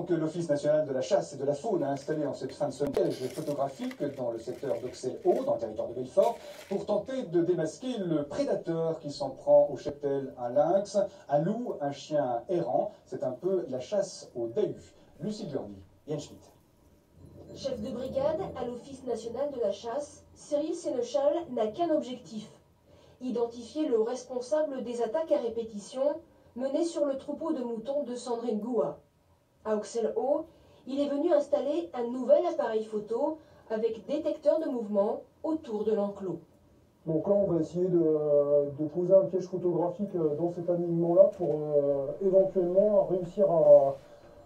Que l'Office national de la chasse et de la faune a installé en cette fin de semaine un piège photographique dans le secteur d'Auxerre-Haut, dans le territoire de Belfort, pour tenter de démasquer le prédateur qui s'en prend au cheptel, un lynx, un loup, un chien errant. C'est un peu la chasse au Dahu. Lucie Gurny, Yann Schmitt. Chef de brigade à l'Office national de la chasse, Cyril Sénéchal n'a qu'un objectif: identifier le responsable des attaques à répétition menées sur le troupeau de moutons de Sandrine Goua. À Auxerre-Haut, il est venu installer un nouvel appareil photo avec détecteur de mouvement autour de l'enclos. Donc là, on va essayer de poser un piège photographique dans cet alignement-là pour éventuellement réussir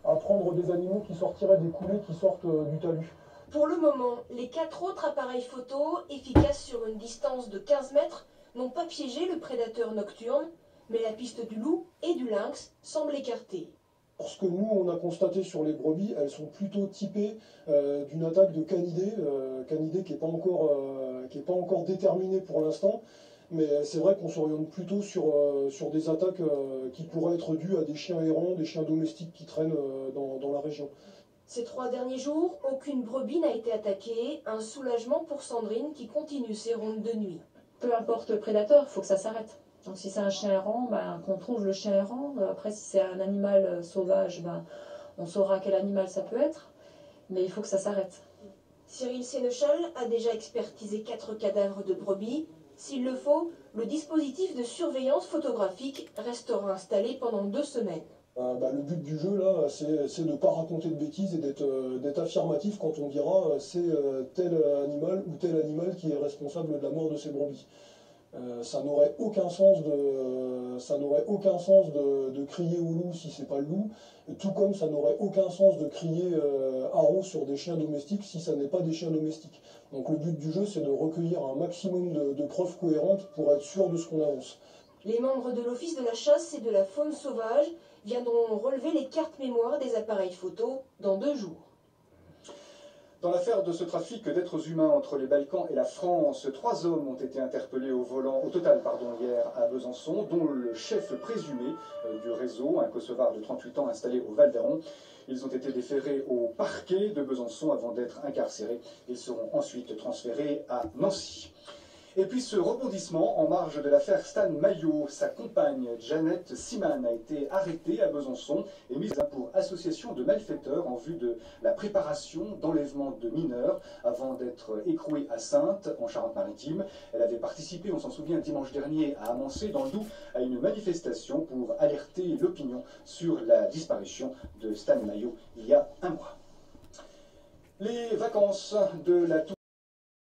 à prendre des animaux qui sortiraient des coulées qui sortent du talus. Pour le moment, les 4 autres appareils photo, efficaces sur une distance de 15 mètres, n'ont pas piégé le prédateur nocturne, mais la piste du loup et du lynx semble écartée. Ce que nous, on a constaté sur les brebis, elles sont plutôt typées d'une attaque de canidés, canidés qui n'est pas encore déterminée pour l'instant, mais c'est vrai qu'on s'oriente plutôt sur des attaques qui pourraient être dues à des chiens errants, des chiens domestiques qui traînent dans la région. Ces 3 derniers jours, aucune brebis n'a été attaquée, un soulagement pour Sandrine qui continue ses rondes de nuit. Peu importe le prédateur, il faut que ça s'arrête. Donc si c'est un chien errant, qu'on trouve le chien errant. Après, si c'est un animal sauvage, on saura quel animal ça peut être. Mais il faut que ça s'arrête. Cyril Sénéchal a déjà expertisé 4 cadavres de brebis. S'il le faut, le dispositif de surveillance photographique restera installé pendant 2 semaines. Le but du jeu, là, c'est de ne pas raconter de bêtises et d'être affirmatif quand on dira c'est tel animal ou tel animal qui est responsable de la mort de ces brebis. Ça n'aurait aucun sens de crier au loup si c'est pas le loup, tout comme ça n'aurait aucun sens de crier haro sur des chiens domestiques si ça n'est pas des chiens domestiques. Donc le but du jeu, c'est de recueillir un maximum de preuves cohérentes pour être sûr de ce qu'on avance. Les membres de l'Office de la chasse et de la faune sauvage viendront relever les cartes mémoire des appareils photo dans 2 jours. Dans l'affaire de ce trafic d'êtres humains entre les Balkans et la France, 3 hommes ont été interpellés au total hier à Besançon, dont le chef présumé du réseau, un Kosovar de 38 ans installé au Val-d'Aron. Ils ont été déférés au parquet de Besançon avant d'être incarcérés. Ils seront ensuite transférés à Nancy. Et puis ce rebondissement en marge de l'affaire Stan Mayo, sa compagne Janet Siman a été arrêtée à Besançon et mise pour association de malfaiteurs en vue de la préparation d'enlèvement de mineurs avant d'être écrouée à Saintes, en Charente-Maritime. Elle avait participé, on s'en souvient, dimanche dernier à Amancé, dans le Doubs, à une manifestation pour alerter l'opinion sur la disparition de Stan Mayo il y a 1 mois. Les vacances de la